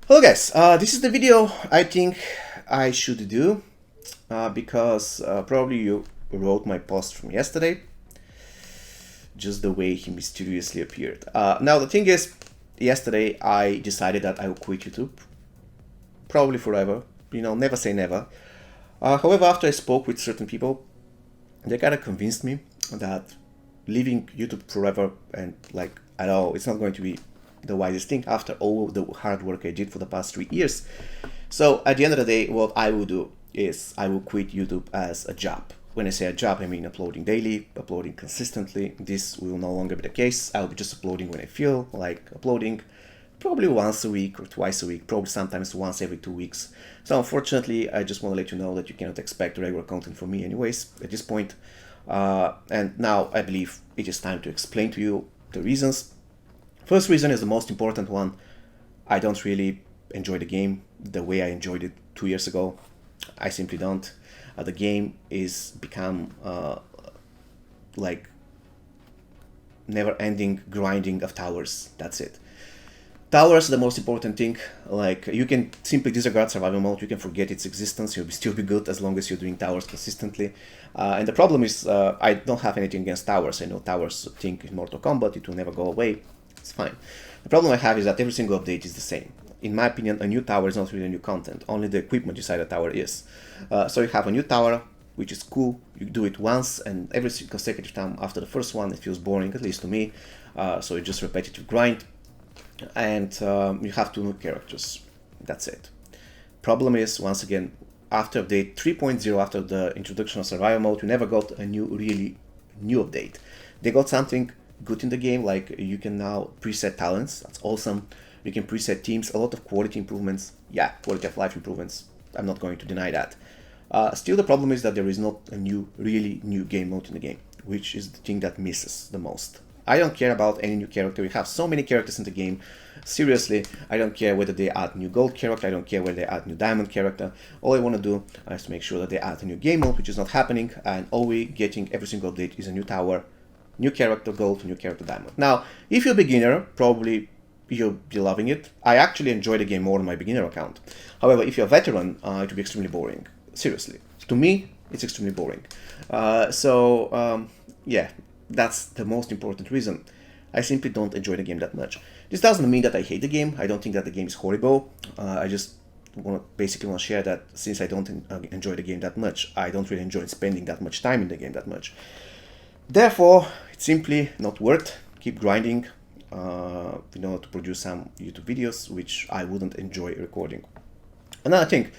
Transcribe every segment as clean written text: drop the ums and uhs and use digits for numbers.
Hello guys, this is the video I think I should do because probably you wrote my post from yesterday, just the way he mysteriously appeared. Now the thing is, yesterday I decided that I will quit YouTube, probably forever, never say never. However, after I spoke with certain people, they kind of convinced me that leaving YouTube forever and at all, it's not going to be the wisest thing after all the hard work I did for the past 3 years. So at the end of the day, what I will do is I will quit YouTube as a job. When I say a job, I mean uploading daily, uploading consistently. This will no longer be the case. I'll be just uploading when I feel like uploading, probably once a week or twice a week, probably sometimes once every 2 weeks. So unfortunately, I just want to let you know that you cannot expect regular content from me anyways at this point. And now I believe it is time to explain to you the reasons. First reason is the most important one. I don't really enjoy the game the way I enjoyed it 2 years ago. I simply don't. The game is become like never-ending grinding of towers. That's it. Towers are the most important thing. Like, you can simply disregard survival mode, you can forget its existence, you'll still be good as long as you're doing towers consistently. And the problem is, I don't have anything against towers. I know towers think in Mortal Kombat, it will never go away. It's fine. The problem I have is that every single update is the same. In my opinion, a new tower is not really new content, only the equipment inside the tower is. So you have a new tower, which is cool, you do it once, and every consecutive time after the first one, it feels boring, at least to me. So it's just repetitive grind, and you have 2 new characters. That's it. Problem is, once again, after update 3.0, after the introduction of survival mode, you never got a really new update. They got something good in the game, like you can now preset talents. That's awesome. You can preset teams, a lot of quality improvements. Yeah, quality of life improvements. I'm not going to deny that. Still, the problem is that there is not a really new game mode in the game, which is the thing that misses the most. I don't care about any new character. We have so many characters in the game. Seriously, I don't care whether they add new gold character. I don't care whether they add new diamond character. All I want to do is to make sure that they add a new game mode, which is not happening. And all we getting every single update is a new tower, new character gold, new character diamond. Now, if you're a beginner, probably you'll be loving it. I actually enjoy the game more on my beginner account. However, if you're a veteran, it will be extremely boring. Seriously. To me, it's extremely boring. Yeah, that's the most important reason. I simply don't enjoy the game that much. This doesn't mean that I hate the game. I don't think that the game is horrible. I just basically want to share that since I don't enjoy the game that much, I don't really enjoy spending that much time in the game that much. Therefore, it's simply not worth keep grinding to produce some YouTube videos, which I wouldn't enjoy recording. Another thing,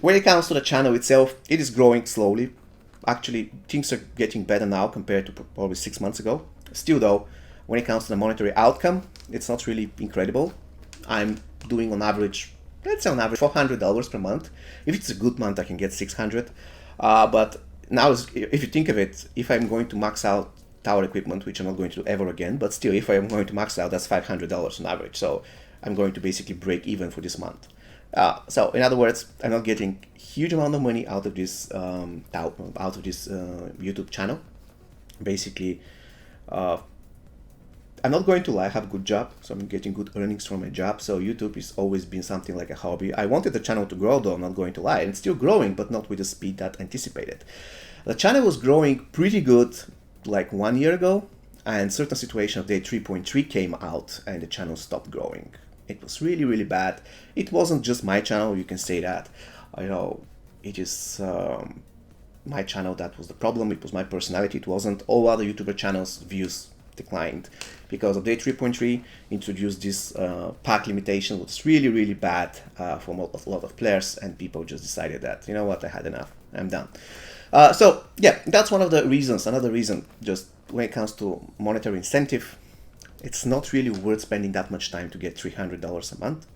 when it comes to the channel itself, it is growing slowly. Actually, things are getting better now compared to probably 6 months ago. Still though, when it comes to the monetary outcome, it's not really incredible. I'm doing on average, let's say on average, $400 per month. If it's a good month, I can get 600. But now, if you think of it, if I'm going to max out tower equipment, which I'm not going to do ever again, but still, if I'm going to max out, that's $500 on average. So I'm going to basically break even for this month. So in other words, I'm not getting huge amount of money out of this YouTube channel. Basically, I'm not going to lie, I have a good job, so I'm getting good earnings from my job. So YouTube has always been something like a hobby. I wanted the channel to grow though, I'm not going to lie. And it's still growing, but not with the speed that anticipated. The channel was growing pretty good like 1 year ago, and certain situation of day 3.3 came out and the channel stopped growing. It was really bad. It wasn't just my channel, you can say that. It is my channel that was the problem. It was my personality. It wasn't. All other YouTuber channels' views declined because of day 3.3 introduced this pack limitation, which was really bad for a lot of players, and people just decided that, you know what, I had enough, I'm done. So yeah, that's one of the reasons. Another reason, just when it comes to monetary incentive, it's not really worth spending that much time to get $300 a month.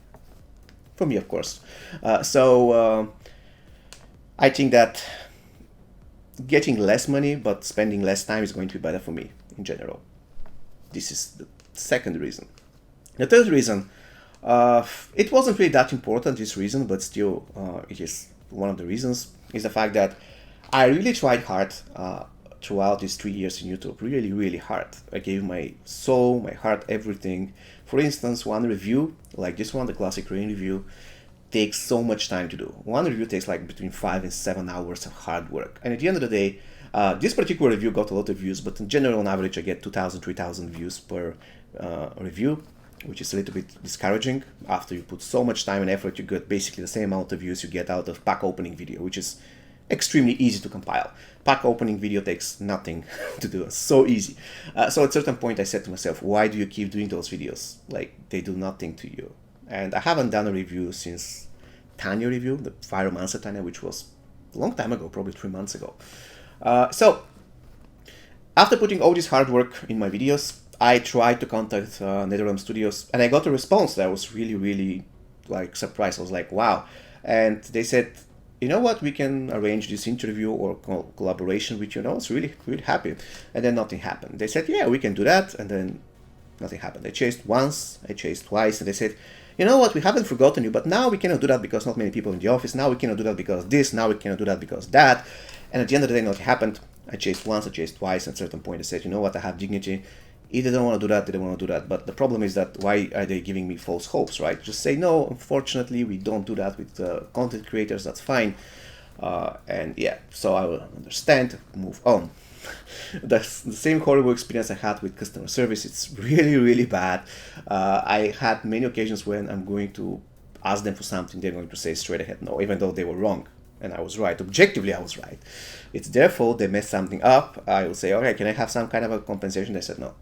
For me, of course. I think that getting less money but spending less time is going to be better for me in general. This is the second reason. The third reason, it wasn't really that important, this reason, but still it is one of the reasons, is the fact that I really tried hard throughout these 3 years in YouTube really, really hard. I gave my soul, my heart, everything. For instance, one review, like this one, the classic rain review, takes so much time to do. One review takes like between 5 and 7 hours of hard work. And at the end of the day, this particular review got a lot of views, but in general, on average, I get 2,000, 3,000 views per review, which is a little bit discouraging. After you put so much time and effort, you get basically the same amount of views you get out of pack opening video, which is extremely easy to compile. Pack opening video takes nothing to do. It's so easy. So at a certain point, I said to myself, why do you keep doing those videos? Like, they do nothing to you. And I haven't done a review since Tanya review, the Pyromancer Tanya, which was a long time ago, probably 3 months ago. So after putting all this hard work in my videos, I tried to contact NetherRealm Studios, and I got a response that I was really, really like surprised. I was like, wow. And they said, you know what, we can arrange this interview or collaboration with you. And I was really, really happy. And then nothing happened. They said, yeah, we can do that. And then nothing happened. I chased once, I chased twice, and they said, you know what, we haven't forgotten you, but now we cannot do that because not many people in the office. Now we cannot do that because this. Now we cannot do that because that. And at the end of the day, nothing happened. I chased once, I chased twice. At a certain point, I said, you know what, I have dignity. Either they don't want to do that, they don't want to do that. But the problem is that why are they giving me false hopes, right? Just say, no, unfortunately, we don't do that with content creators. That's fine. And yeah, so I will understand, move on. That's the same horrible experience I had with customer service. It's really, really bad. I had many occasions when I'm going to ask them for something, they're going to say straight ahead no, even though they were wrong. And I was right. Objectively, I was right. It's their fault. They messed something up. I will say, okay, can I have some kind of a compensation? They said no.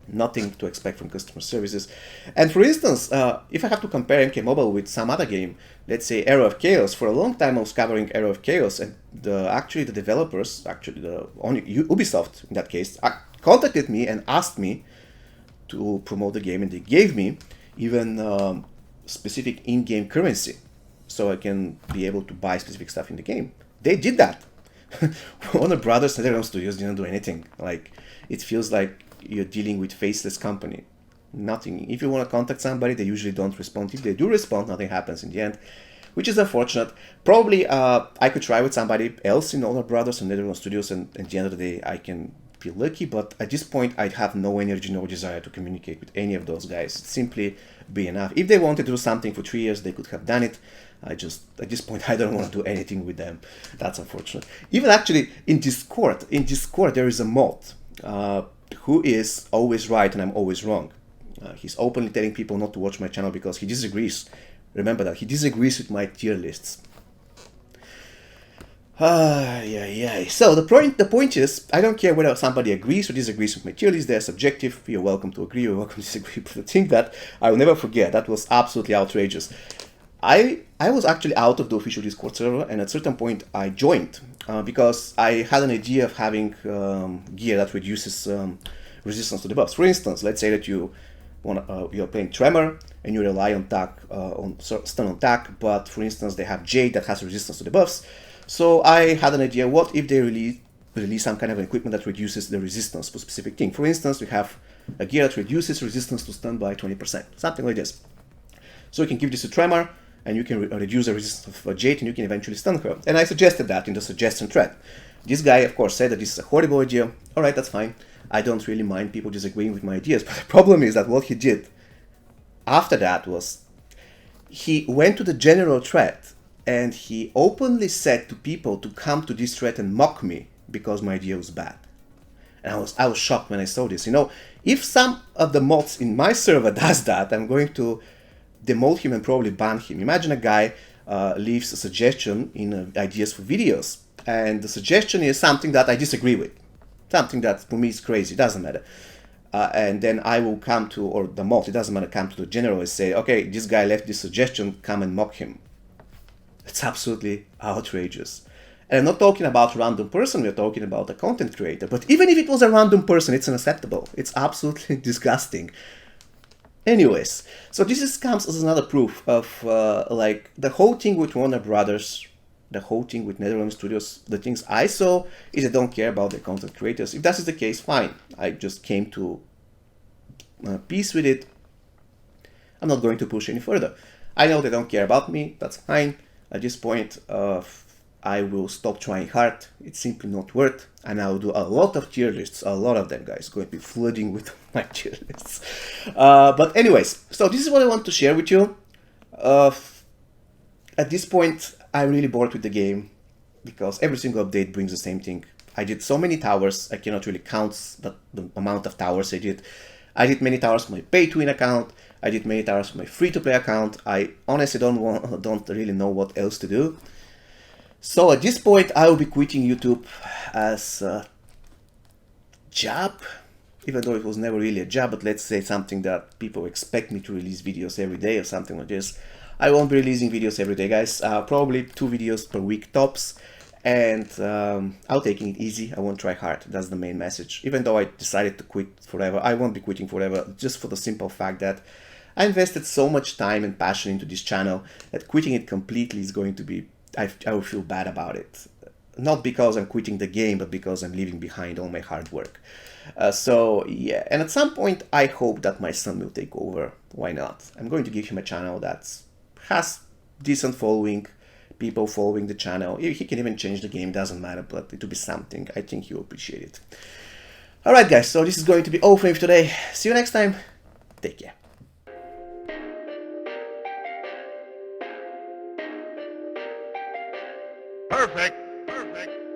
Nothing to expect from customer services. And for instance, if I have to compare MK Mobile with some other game, let's say Era of Chaos, for a long time I was covering Era of Chaos, and the developers, only Ubisoft in that case, contacted me and asked me to promote the game, and they gave me even specific in-game currency, so I can be able to buy specific stuff in the game. They did that. Warner Brothers and NetherRealm Studios didn't do anything. Like, it feels like you're dealing with faceless company. Nothing. If you want to contact somebody, they usually don't respond. If they do respond, nothing happens in the end, which is unfortunate. Probably I could try with somebody else in Warner Brothers and NetherRealm Studios, and at the end of the day, I can feel lucky. But at this point, I have no energy, no desire to communicate with any of those guys. It's simply be enough. If they wanted to do something for 3 years, they could have done it. At this point, I don't want to do anything with them. That's unfortunate. Even actually in Discord, there is a mod who is always right and I'm always wrong. He's openly telling people not to watch my channel because he disagrees. Remember that, he disagrees with my tier lists. So the point is, I don't care whether somebody agrees or disagrees with my tier list. They're subjective. You're welcome to agree, you're welcome to disagree. But the thing that I will never forget, that was absolutely outrageous. I was actually out of the official Discord server, and at a certain point I joined because I had an idea of having gear that reduces resistance to debuffs. For instance, let's say that you're playing Tremor and you rely on stun on tack, but for instance they have Jade that has resistance to debuffs. So I had an idea, what if they release some kind of equipment that reduces the resistance to a specific thing. For instance, we have a gear that reduces resistance to stun by 20%, something like this. So you can give this to Tremor, and you can reduce the resistance of Jade, and you can eventually stun her. And I suggested that in the suggestion thread. This guy, of course, said that this is a horrible idea. Alright, that's fine. I don't really mind people disagreeing with my ideas, but the problem is that what he did after that was he went to the general thread and he openly said to people to come to this thread and mock me because my idea was bad. And I was shocked when I saw this. You know, if some of the mods in my server does that, I'm going to demote him and probably ban him. Imagine a guy leaves a suggestion in ideas for videos, and the suggestion is something that I disagree with, something that for me is crazy, doesn't matter. And then I will come to, or the mod, it doesn't matter, come to the general and say, okay, this guy left this suggestion, come and mock him. It's absolutely outrageous. And I'm not talking about a random person, we're talking about a content creator. But even if it was a random person, it's unacceptable. It's absolutely disgusting. Anyways, so this comes as another proof of like the whole thing with Warner Brothers, the whole thing with NetherRealm Studios. The things I saw is I don't care about the content creators. If that is the case, fine. I just came to peace with it. I'm not going to push any further. I know they don't care about me. That's fine. At this point, I will stop trying hard. It's simply not worth. And I will do a lot of tier lists, a lot of them, guys. Going to be flooding with my tier lists. But anyways, so this is what I want to share with you. At this point, I'm really bored with the game because every single update brings the same thing. I did so many towers, I cannot really count the amount of towers I did. I did many towers for my pay-to-win account. I did many towers for my free-to-play account. I honestly don't really know what else to do. So at this point, I will be quitting YouTube as a job, even though it was never really a job, but let's say something that people expect me to release videos every day or something like this. I won't be releasing videos every day, guys. Probably 2 videos per week tops. And I'll taking it easy. I won't try hard. That's the main message. Even though I decided to quit forever, I won't be quitting forever, just for the simple fact that I invested so much time and passion into this channel that quitting it completely is going to be, I will feel bad about it. Not because I'm quitting the game, but because I'm leaving behind all my hard work. So yeah, and at some point I hope that my son will take over. Why not? I'm going to give him a channel that has decent following, people following the channel. He can even change the game, doesn't matter, but it will be something. I think you'll appreciate it. Alright guys, so this is going to be all for me today. See you next time. Take care. Perfect. Perfect.